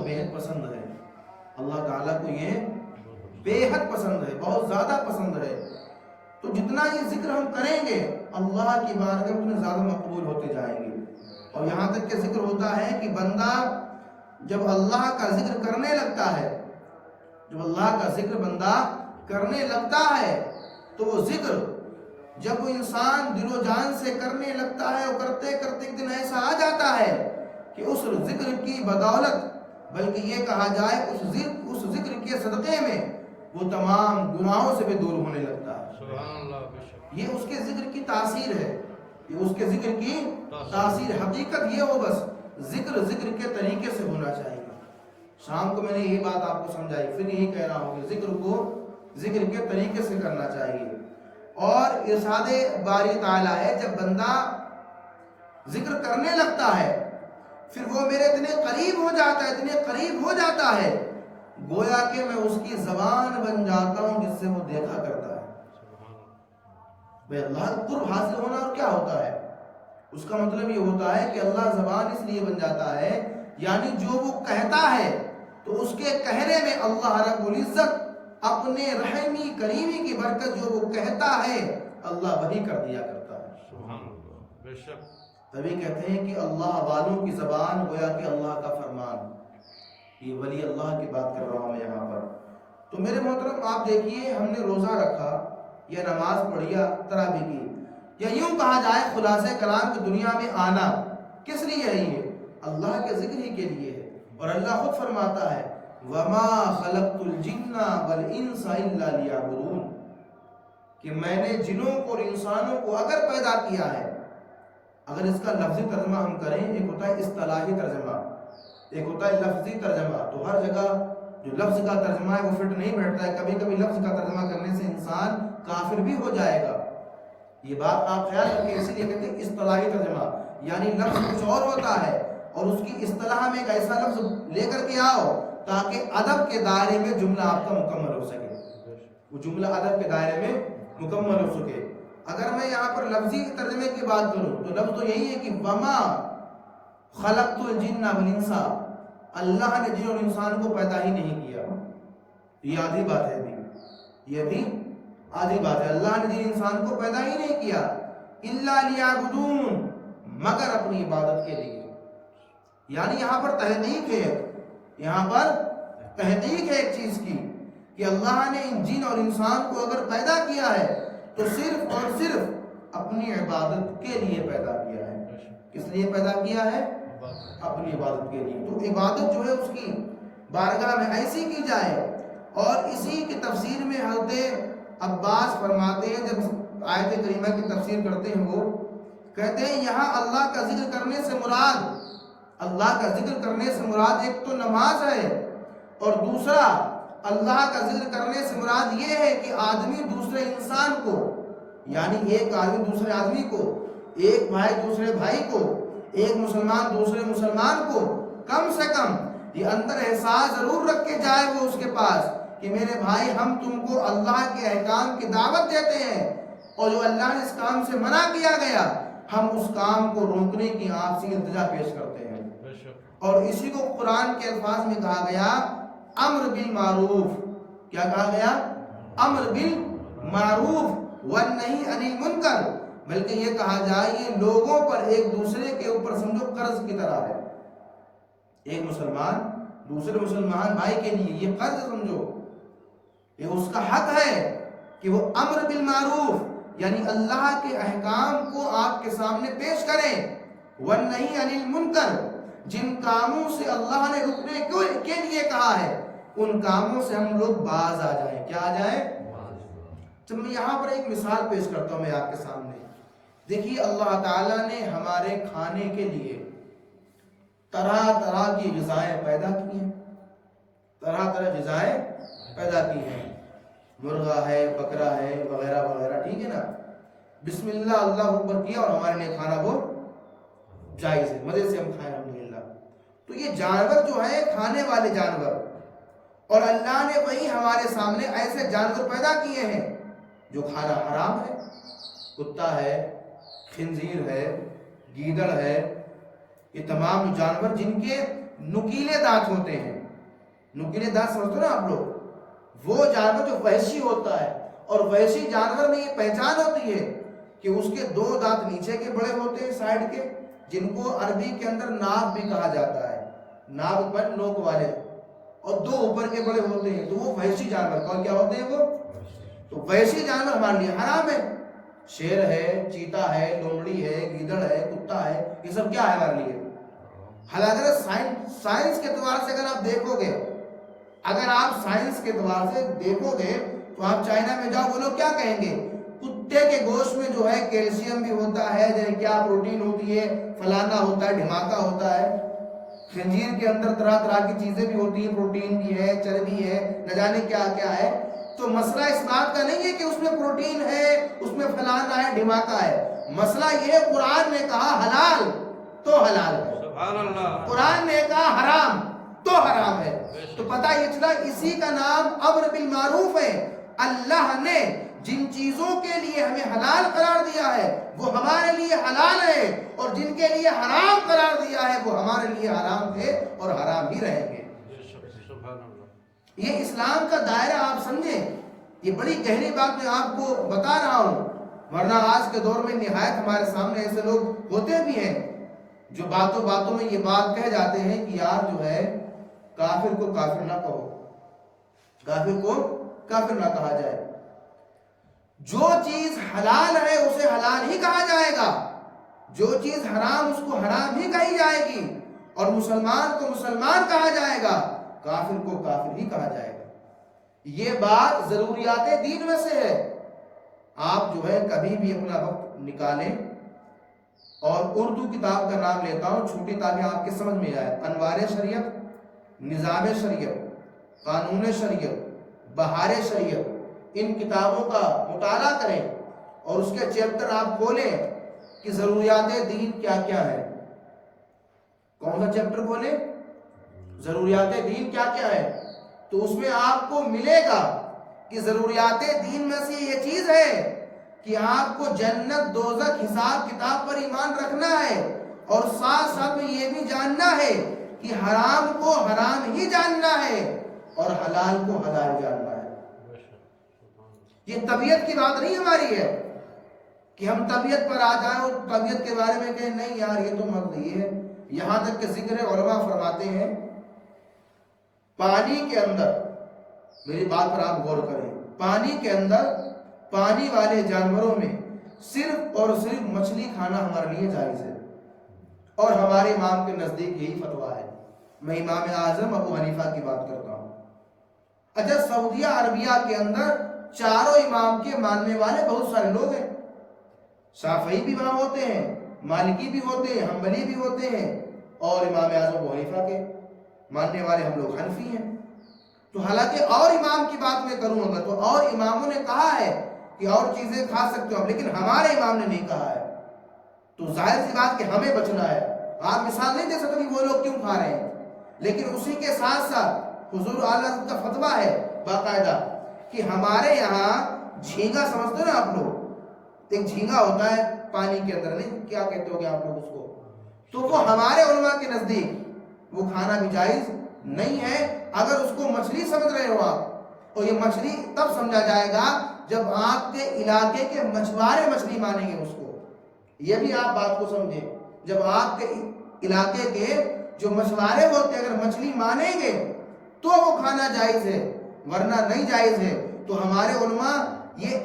بے حد پسند ہے، اللہ تعالیٰ کو یہ بے حد پسند ہے، بہت زیادہ پسند ہے۔ تو جتنا یہ ذکر ہم کریں گے اللہ کی بارگاہ میں اتنے زیادہ مقبول ہوتے جائیں گے۔ اور یہاں تک کہ ذکر ہوتا ہے کہ بندہ جب اللہ کا ذکر کرنے لگتا ہے، جب اللہ کا ذکر بندہ کرنے لگتا ہے تو وہ ذکر جب وہ انسان دل و جان سے کرنے لگتا ہے اور کرتے کرتے ایک دن ایسا آ جاتا ہے کہ اس ذکر کی بدولت، بلکہ یہ کہا جائے اس ذکر کے صدقے میں وہ تمام گناہوں سے بھی دور ہونے لگتا ہے۔ سبحان اللہ، بے شک یہ اس کے ذکر کی تاثیر ہے، یہ اس کے ذکر کی تاثیر۔ حقیقت یہ ہو بس ذکر کے طریقے سے ہونا چاہیے۔ شام کو میں نے یہی بات آپ کو سمجھائی، پھر یہی کہہ رہا ہوں کہ ذکر کو ذکر کے طریقے سے کرنا چاہیے۔ اور ارشاد باری تعالیٰ ہے جب بندہ ذکر کرنے لگتا ہے پھر وہ میرے اتنے قریب ہو جاتا ہے، اتنے قریب ہو جاتا ہے گویا کہ میں اس کی زبان بن جاتا ہوں جس سے وہ دیکھا کرتا ہے۔ بھئی اللہ کا قرب حاصل ہونا اور کیا ہوتا ہے؟ اس کا مطلب یہ ہوتا ہے کہ اللہ زبان اس لیے بن جاتا ہے، یعنی جو وہ کہتا ہے تو اس کے کہنے میں اللہ رب العزت اپنے رحمی کریمی کی برکت جو وہ کہتا ہے اللہ وہی کر دیا کرتا ہے۔ سبحان اللہ، بے شک تبھی کہتے ہیں کہ اللہ والوں کی زبان گویا کہ اللہ کا فرمان۔ یہ ولی اللہ کی بات کر رہا ہوں میں یہاں پر۔ تو میرے محترم آپ دیکھیے، ہم نے روزہ رکھا یا نماز پڑھی یا تراویح کی، یا یوں کہا جائے خلاصہ کلام کی دنیا میں آنا کس لیے ہے؟ یہ اللہ کے ذکر ہی کے لیے ہے۔ اور اللہ خود فرماتا ہے وَمَا خَلَقْتُ الْجِنَّ وَالْإِنسَ إِلَّا لِيَعْبُدُونَ، کہ میں نے جنوں کو اور انسانوں کو اگر پیدا کیا ہے، اگر اس کا لفظی ترجمہ ہم کریں، ایک ہوتا ہے اصطلاحی ترجمہ، ایک ہوتا ہے لفظی ترجمہ۔ تو ہر جگہ جو لفظ کا ترجمہ ہے وہ فٹ نہیں بیٹھتا ہے، کبھی کبھی لفظ کا ترجمہ کرنے سے انسان کافر بھی ہو جائے گا۔ یہ بات آپ خیال رکھیں، اسی لیے کہتے ہیں اصطلاحی ترجمہ، یعنی لفظ کچھ اور ہوتا ہے اور اس کی اصطلاح میں ایک ایسا لفظ لے کر کے آؤ تاکہ ادب کے دائرے میں جملہ آپ کا مکمل ہو سکے، وہ جملہ ادب کے دائرے میں مکمل ہو سکے۔ اگر میں یہاں پر لفظی ترجمے کی بات کروں تو لفظ تو یہی ہے کہ وما خلقت الجن والانس، اللہ نے جن اور انسان کو پیدا ہی نہیں کیا۔ یہ آدھی بات ہے، یہ بھی آدھی بات ہے، اللہ نے جن انسان کو پیدا ہی نہیں کیا الا لیعبدون، مگر اپنی عبادت کے لیے۔ یعنی یہاں پر تحقیق ہے، یہاں پر تحقیق ہے ایک چیز کی کہ اللہ نے ان جن اور انسان کو اگر پیدا کیا ہے تو صرف اور صرف اپنی عبادت کے لیے پیدا کیا ہے۔ کس لیے پیدا کیا ہے؟ اپنی عبادت کے لیے۔ تو عبادت جو ہے اس کی بارگاہ میں ایسی کی جائے، اور اسی کی تفسیر میں حضرت عباس فرماتے ہیں، جب آیت کریمہ کی تفسیر کرتے ہیں وہ کہتے ہیں یہاں اللہ کا ذکر کرنے سے مراد، اللہ کا ذکر کرنے سے مراد ایک تو نماز ہے، اور دوسرا اللہ کا ذکر کرنے سے مراد یہ ہے کہ آدمی دوسرے انسان کو، یعنی ایک آدمی دوسرے آدمی کو، ایک بھائی دوسرے بھائی کو، ایک مسلمان دوسرے مسلمان کو کم سے کم یہ اندر احساس ضرور رکھ کے جائے وہ اس کے پاس کہ میرے بھائی ہم تم کو اللہ کے احکام کی دعوت دیتے ہیں، اور جو اللہ نے اس کام سے منع کیا گیا ہم اس کام کو روکنے کی آپ سے التجا پیش کرتے ہیں۔ اور اسی کو قرآن کے الفاظ میں کہا گیا امر بالمعروف، کیا کہا گیا؟ امر بالمعروف والنہی عن المنکر، بلکہ یہ کہا جائے یہ لوگوں پر ایک دوسرے کے اوپر سمجھو قرض کی طرح ہے۔ ایک مسلمان دوسرے مسلمان بھائی کے لیے یہ قرض سمجھو، یہ اس کا حق ہے کہ وہ امر بالمعروف یعنی اللہ کے احکام کو آپ کے سامنے پیش کریں، والنہی عن المنکر، جن کاموں سے اللہ نے رکنے کے لیے کہا ہے ان کاموں سے ہم لوگ باز آ جائیں۔ کیا آ جائیں؟ جب میں یہاں پر ایک مثال پیش کرتا ہوں میں آپ کے سامنے، دیکھیے اللہ تعالیٰ نے ہمارے کھانے کے لیے طرح طرح کی غذائیں پیدا کی ہیں، طرح طرح غذائیں پیدا کی ہیں، مرغا ہے، بکرا ہے، وغیرہ وغیرہ، ٹھیک ہے نا؟ بسم اللہ اللہ اکبر کیا اور ہمارے لیے کھانا وہ جائز ہے، مزے سے ہم کھائیں الحمدللہ۔ تو یہ جانور جو ہے کھانے والے جانور، اور اللہ نے وہی ہمارے سامنے ایسے جانور پیدا کیے ہیں جو کھانا حرام ہے، کتا ہے، خنزیر ہے، گیدڑ ہے، یہ تمام جانور جن کے نکیلے دانت ہوتے ہیں. نکیلے دانت سمجھتے ہو نا آپ لوگ؟ وہ جانور جو وحشی ہوتا ہے، اور وحشی جانور میں یہ پہچان ہوتی ہے کہ اس کے 2 دانت نیچے کے بڑے ہوتے ہیں سائیڈ کے، جن کو عربی کے اندر ناب بھی کہا جاتا ہے، ناب پر نوک والے، اور 2 اوپر کے بڑے ہوتے ہیں. تو وہ وحشی جانور کون کیا ہوتے ہیں وہ؟ تو وحشی جانور ہمارے لیے حرام ہے. شیر ہے، چیتا ہے، لومڑی ہے، گیدڑ ہے، کتا ہے، یہ سب کیا ہے ہمارے لیے؟ حالانکہ سائنس کے اعتبار سے اگر آپ دیکھو گے، اگر آپ سائنس کے اعتبار سے دیکھو گے تو آپ چائنا میں جاؤ، وہ لوگ کیا کہیں گے؟ کتے کے گوشت میں جو ہے کیلشیم بھی ہوتا ہے، کیا پروٹین ہوتی ہے، فلانا ہوتا ہے، ڈھماکا ہوتا ہے. خنزیر کے اندر طرح طرح کی چیزیں بھی ہوتی ہیں، پروٹین بھی ہے، چربی ہے، نہ جانے کیا کیا ہے. تو مسئلہ اس بات کا نہیں ہے کہ اس میں پروٹین ہے، اس میں فلانا ہے، ڈھماکا ہے. مسئلہ یہ ہے قرآن نے کہا حلال تو حلال ہے، سبحان اللہ. قرآن نے کہا حرام تو حرام ہے. تو پتہ یہ چلا اسی کا نام امر بالمعروف ہے. اللہ نے جن چیزوں کے لیے ہمیں حلال قرار دیا ہے وہ ہمارے لیے حلال ہے، اور جن کے لیے حرام قرار دیا ہے وہ ہمارے لیے حرام تھے اور حرام ہی رہیں گے. سبحان اللہ. یہ اسلام کا دائرہ آپ سمجھیں. یہ بڑی گہری بات میں آپ کو بتا رہا ہوں، ورنہ آج کے دور میں نہایت ہمارے سامنے ایسے لوگ ہوتے بھی ہیں جو باتوں باتوں میں یہ بات کہہ جاتے ہیں کہ یار جو ہے کافر کو کافر نہ کہو، کافر کو کافر نہ کہا جائے. جو چیز حلال ہے اسے حلال ہی کہا جائے گا، جو چیز حرام اس کو حرام ہی کہی جائے گی، اور مسلمان کو مسلمان کہا جائے گا، کافر کو کافر ہی کہا جائے گا. یہ بات ضروریات دین میں سے ہے. آپ جو ہے کبھی بھی اپنا وقت نکالیں، اور اردو کتاب کا نام لیتا ہوں چھوٹی تاکہ آپ کے سمجھ میں آئے، انوار شریعت، نظام شریعت، قانون شریعت، بہار شریعت، ان کتابوں کا مطالعہ کریں اور اس کے چیپٹر آپ کھولیں کہ ضروریات دین کیا کیا ہے. کون سا چیپٹر کھولیں؟ ضروریات دین کیا کیا ہے. تو اس میں آپ کو ملے گا کہ ضروریات دین میں سے یہ چیز ہے کہ آپ کو جنت دوزخ حساب کتاب پر ایمان رکھنا ہے، اور ساتھ ساتھ میں یہ بھی جاننا ہے کہ حرام کو حرام ہی جاننا ہے اور حلال کو حلال جاننا ہے. یہ طبیعت کی بات نہیں ہماری ہے کہ ہم طبیعت پر آ جائیں اور طبیعت کے بارے میں کہیں نہیں یار یہ تو مرضی ہے. یہاں تک کہ ذکر علماء فرماتے ہیں پانی کے اندر، میری بات پر آپ غور کریں، پانی کے اندر پانی والے جانوروں میں صرف اور صرف مچھلی کھانا ہمارے لیے جائز ہے، اور ہمارے امام کے نزدیک یہی فتویٰ ہے. میں امام اعظم ابو حنیفہ کی بات کرتا ہوں. اچھا سعودیہ عربیہ کے اندر چاروں امام کے ماننے والے بہت سارے لوگ ہیں. شافعی بھی وہاں ہوتے ہیں، مالکی بھی ہوتے ہیں، حنبلی بھی ہوتے ہیں، اور امام اعظم ابو حنیفہ کے ماننے والے ہم لوگ حنفی ہیں. تو حالانکہ اور امام کی بات میں کروں گا تو اور اماموں نے کہا ہے کہ اور چیزیں کھا سکتے ہو، لیکن ہمارے امام نے نہیں کہا ہے. تو ظاہر سی بات کہ ہمیں بچنا ہے. آپ مثال نہیں دے سکتے کہ وہ لوگ کیوں کھا رہے ہیں، لیکن اسی کے ساتھ ساتھ حضور اعلیٰ کا فتویٰ ہے باقاعدہ کہ ہمارے یہاں جھینگا سمجھتے ہیں آپ لوگ، ایک جھینگا ہوتا ہے پانی کے اندر، نہیں کیا کہتے ہو گے آپ لوگ اس کو، تو وہ ہمارے علماء کے نزدیک وہ کھانا بھی جائز نہیں ہے. اگر اس کو مچھلی سمجھ رہے ہو آپ، اور یہ مچھلی تب سمجھا جائے گا جب آپ کے علاقے کے مچھوارے مچھلی مانیں گے اس کو. یہ بھی آپ بات کو سمجھیں، جب آپ کے علاقے کے جو مچھوارے ہوتے ہیں اگر مچھلی مانیں گے تو وہ کھانا جائز ہے، ورنہ نہیں جائز ہے. تو ہمارے علماء یہ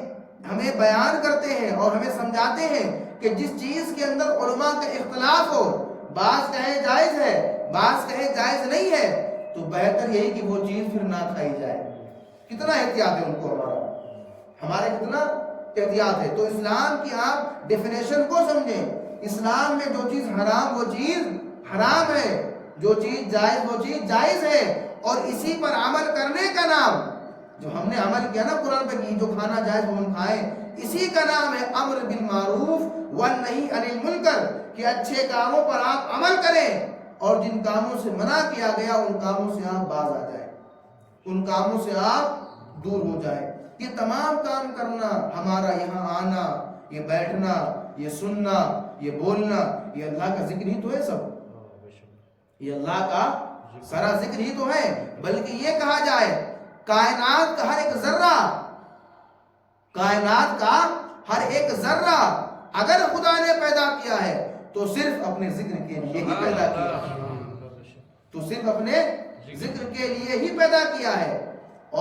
ہمیں بیان کرتے ہیں اور ہمیں سمجھاتے ہیں کہ جس چیز کے اندر علماء کا اختلاف ہو، بعض کہیں جائز ہے، بعض کہیں جائز نہیں ہے، تو بہتر یہی کہ وہ چیز پھر نہ کھائی جائے. کتنا احتیاط ہے ان کو ہمارے کتنا احتیاط ہے. تو اسلام کی آپ ڈیفینیشن کو سمجھیں. اسلام میں جو چیز حرام وہ چیز حرام ہے، جو چیز جائز وہ چیز جائز ہے، اور اسی پر عمل کرنے کا نام، جو ہم نے عمل کیا نا قرآن پہ کی جو کھانا جائز وہ ہم کھائیں، اسی کا نام ہے امر بالمعروف والنہی عن المنکر، کہ اچھے کاموں پر آپ عمل کریں اور جن کاموں سے منع کیا گیا ان کاموں سے آپ باز آ جائیں، ان کاموں سے آپ دور ہو جائیں. یہ تمام کام کرنا، ہمارا یہاں آنا، یہ بیٹھنا، یہ سننا، یہ بولنا، یہ اللہ کا ذکر ہی تو ہے. سب یہ اللہ کا سارا ذکر ہی تو ہے، بلکہ یہ کہا جائے کائنات کا ہر ایک ذرہ، کائنات کا ہر ایک ذرہ اگر خدا نے پیدا کیا ہے تو صرف اپنے ذکر کے لیے ہی پیدا کیا ہے، تو صرف اپنے ذکر کے لیے ہی پیدا کیا ہے۔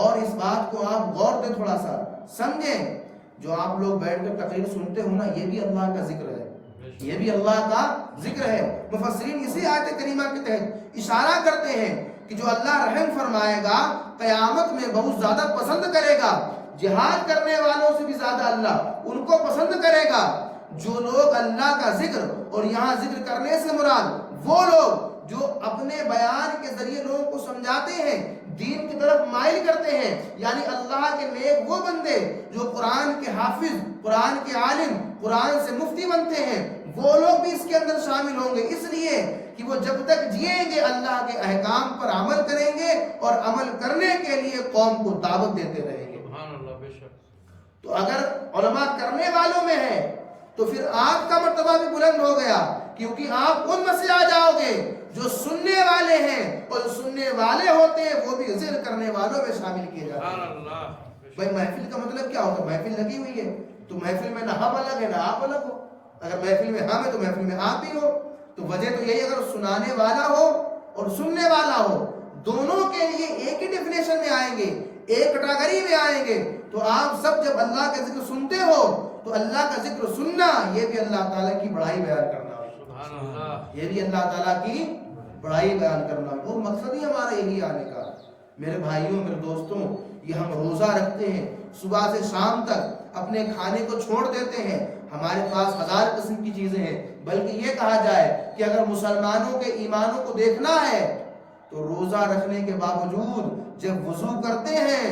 اور اس بات کو آپ غور دیں، تھوڑا سا سمجھیں، جو آپ لوگ بیٹھ کر تقریر سنتے ہو نا، یہ بھی اللہ کا ذکر ہے، یہ بھی اللہ کا ذکر ہے۔ مفسرین اسی آیت کریمہ کے تحت اشارہ کرتے ہیں کہ جو اللہ رحم فرمائے گا قیامت میں بہت زیادہ پسند کرے گا، جہاد کرنے والوں سے بھی زیادہ اللہ ان کو پسند کرے گا، جو لوگ اللہ کا ذکر، اور یہاں ذکر کرنے سے مراد وہ لوگ جو اپنے بیان کے ذریعے لوگوں کو سمجھاتے ہیں، دین کی طرف مائل کرتے ہیں، یعنی اللہ کے نیک وہ بندے جو قرآن کے حافظ، قرآن کے عالم، قرآن سے مفتی بنتے ہیں، وہ لوگ بھی اس کے اندر شامل ہوں گے، اس لیے کہ وہ جب تک جئیں گے اللہ کے احکام پر عمل کریں گے اور عمل کرنے کے لیے قوم کو دعوت دیتے رہیں گے۔ سبحان اللہ، بے شک۔ تو اگر علماء کرنے والوں میں ہے تو پھر آپ کا مرتبہ بھی بلند ہو گیا، کیونکہ آپ ان میں سے آ جاؤ گے جو سننے والے ہیں، اور جو سننے والے ہوتے ہیں وہ بھی ذکر کرنے والوں میں شامل کیے جاتے سبحان ہیں۔ اللہ۔ بھائی محفل کا مطلب کیا ہوتا ہے؟ محفل لگی ہوئی ہے تو محفل میں نہ ہم الگ ہے نہ آپ الگ ہو، اگر محفل میں ہم ہے تو محفل میں آپ بھی ہو، تو وجہ تو یہی، اگر سنانے والا ہو اور سننے والا ہو، دونوں کے لیے ایک ہی ڈیفینیشن میں آئیں گے، ایک کیٹیگری میں آئیں گے، تو آپ سب جب اللہ کا ذکر سنتے ہو تو اللہ کا ذکر سننا یہ بھی اللہ تعالیٰ کی بڑائی بیان کرنا ہو، سبحان اللہ۔ یہ بھی اللہ تعالیٰ کی بڑائی بیان کرنا ہو، وہ مقصد ہی ہمارا یہی آنے کا۔ میرے بھائیوں، میرے دوستوں، یہ ہم روزہ رکھتے ہیں، صبح سے شام تک اپنے کھانے کو چھوڑ دیتے ہیں، ہمارے پاس ہزار قسم کی چیزیں ہیں، بلکہ یہ کہا جائے کہ اگر مسلمانوں کے ایمانوں کو دیکھنا ہے تو روزہ رکھنے کے باوجود جب وضو کرتے ہیں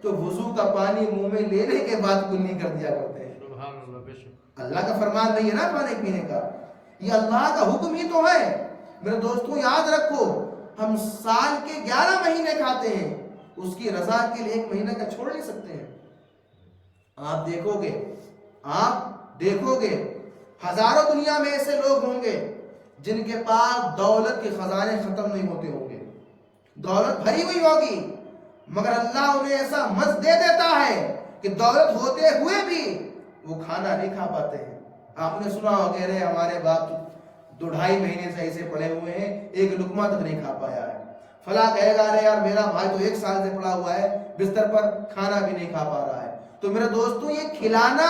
تو وضو کا پانی منہ میں لینے کے بعد کلی کر دیا کرتے ہیں۔ سبحان اللہ، بے شک۔ اللہ کا فرمان نہیں ہے نا کھانے پینے کا، یہ اللہ کا حکم ہی تو ہے۔ میرے دوستوں یاد رکھو، ہم سال کے 11 مہینے کھاتے ہیں، اس کی رضا کے لیے 1 مہینہ کا چھوڑ نہیں سکتے ہیں۔ آپ دیکھو گے ہزاروں دنیا میں ایسے لوگ ہوں گے جن کے پاس دولت کے خزانے ختم نہیں ہوتے ہوں گے، دولت بھری ہوئی ہوگی، مگر اللہ انہیں ایسا مزہ دے دیتا ہے کہ دولت ہوتے ہوئے بھی وہ کھانا نہیں کھا پاتے ہیں۔ آپ نے سنا ہو کہہ رہے ہمارے باپ 2-2.5 مہینے سے ایسے پڑے ہوئے ہیں، ایک لقمہ تک نہیں کھا پایا ہے۔ فلاں کہے گا ارے یار میرا بھائی تو 1 سال سے پڑا ہوا ہے، بستر پر کھانا بھی نہیں کھا پا رہا ہے۔ تو میرے دوستوں، یہ کھلانا،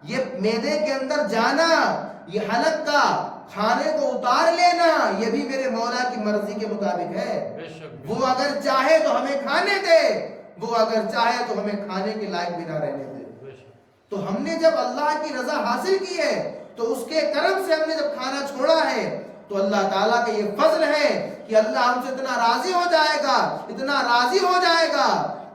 یہ معدے کے اندر جانا، یہ حلق کا کھانے کو اتار لینا، یہ بھی میرے مولا کی مرضی کے مطابق ہے۔ بے شک۔ وہ اگر چاہے تو ہمیں کھانے دے، وہ اگر چاہے تو ہمیں کھانے کے لائق بھی نہ رہنے دے۔ بے شک۔ تو ہم نے جب اللہ کی رضا حاصل کی ہے تو اس کے کرم سے ہم نے جب کھانا چھوڑا ہے تو اللہ تعالیٰ کا یہ فضل ہے کہ اللہ ہم سے اتنا راضی ہو جائے گا، اتنا راضی ہو جائے گا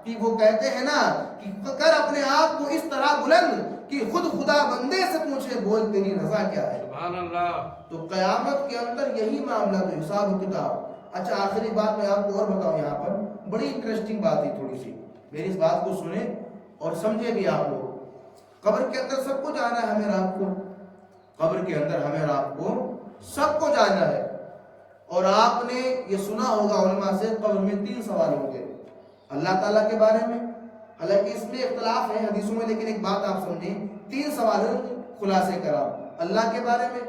کہ وہ کہتے ہیں نا کہ کر اپنے آپ کو اس طرح بلند کہ خود خدا بندے سے پوچھے بول تیری رضا کیا ہے۔ سبحان اللہ۔ تو قیامت کے اندر یہی معاملہ، تو حساب و کتاب۔ اچھا آخری بات میں آپ کو اور بتاؤں، یہاں پر بڑی انٹرسٹنگ بات ہے، تھوڑی سی میری اس بات کو سنیں اور سمجھے بھی آپ لوگ۔ قبر کے اندر سب کو جانا ہے ہمیں رات کو، قبر کے اندر ہمیں رات کو سب کو جانا ہے، اور آپ نے یہ سنا ہوگا علماء سے قبر میں 3 سوال ہوں گے، اللہ تعالیٰ کے بارے میں، حالانکہ اس میں اختلاف ہے حدیثوں میں، لیکن ایک بات آپ سمجھیں، 3 سوال خلاصے کرا، اللہ کے بارے میں،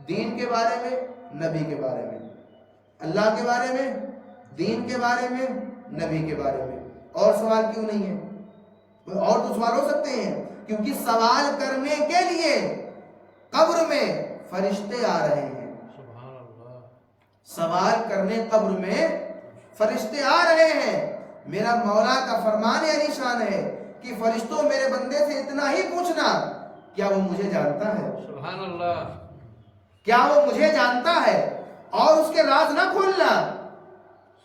دین کے بارے میں، نبی کے بارے میں، اللہ کے بارے میں، دین کے بارے میں، نبی کے بارے میں۔ اور سوال کیوں نہیں ہے؟ اور تو سوال ہو سکتے ہیں، کیونکہ سوال کرنے کے لیے قبر میں فرشتے آ رہے ہیں، سبحان اللہ۔ سوال کرنے قبر میں فرشتے آ رہے ہیں۔ میرا مولا کا فرمان علی شان ہے کہ فرشتوں میرے بندے سے اتنا ہی پوچھنا، کیا وہ مجھے جانتا ہے؟ سبحان اللہ۔ کیا وہ مجھے جانتا ہے؟ اور اس کے راز نہ کھولنا،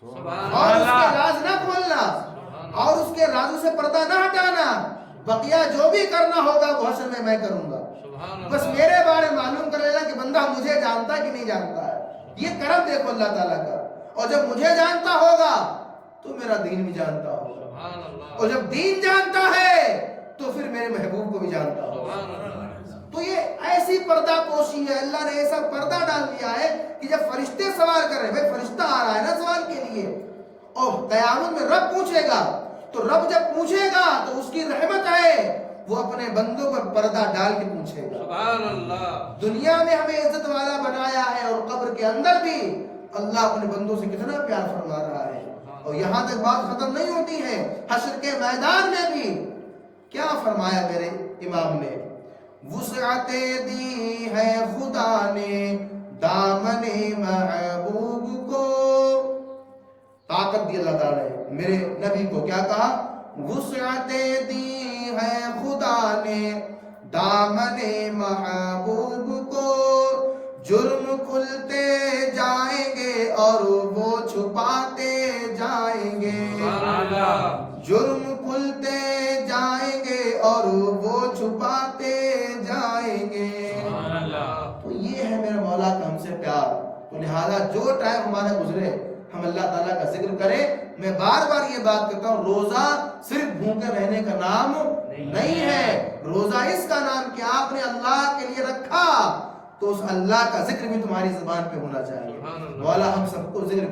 سبحان اور اس کے اللہ۔ راز نہ کھولنا، اور اس کے رازوں سے پردہ نہ ہٹانا، بقیہ جو بھی کرنا ہوگا وہ حشر میں میں کروں گا، سبحان بس اللہ۔ میرے بارے معلوم کر لینا کہ بندہ مجھے جانتا ہے کہ نہیں جانتا ہے۔ یہ کرم دیکھو اللہ تعالیٰ کا، اور جب مجھے جانتا ہوگا تو میرا دین بھی جانتا ہوگا، سبحان اللہ۔ اور جب دین جانتا ہے تو پھر میرے محبوب کو بھی جانتا ہوگا۔ سبحان اللہ۔ تو یہ ایسی پردہ پوشی ہے، اللہ نے ایسا پردہ ڈال دیا ہے کہ جب فرشتے سوال کر رہے ہیں، بھائی فرشتہ آ رہا ہے نا سوال کے لیے، اور قیامت میں رب پوچھے گا، تو رب جب پوچھے گا تو اس کی رحمت ہے، وہ اپنے بندوں پر پردہ ڈال کے پوچھے گا۔ سبحان اللہ۔ دنیا میں ہمیں عزت والا بنایا ہے، اور قبر کے اندر بھی اللہ اپنے بندوں سے کتنا پیار فرما رہا ہے۔ اور یہاں تک بات ختم نہیں ہوتی ہے، حشر کے میدان میں بھی کیا فرمایا میرے امام نے؟ وسعتیں دی ہے خدا نے دامن محبوب کو، طاقت دی اللہ تعالیٰ نے میرے نبی کو، کیا کہا؟ وسعتیں دی ہے خدا نے دامن محبوب کو، جرم کھلتے جائیں گے اور وہ چھپاتے جائیں گے، سبحان اللہ۔ جرم کھلتے جائیں گے اور وہ چھپاتے جائیں گے۔ سبحان اللہ۔ تو یہ ہے میرے مولا کا ہم سے پیار، تو لہذا جو ٹائم ہمارا گزرے ہم اللہ تعالیٰ کا ذکر کریں۔ میں بار بار یہ بات کرتا ہوں، روزہ صرف بھوکے رہنے کا نام نہیں ہے، روزہ اس کا نام کہ آپ نے اللہ کے لیے رکھا تو اس اللہ کا ذکر بھی تمہاری زبان پہ ہونا چاہیے۔ سبحان اللہ۔ مولا ہم سب کو ذکر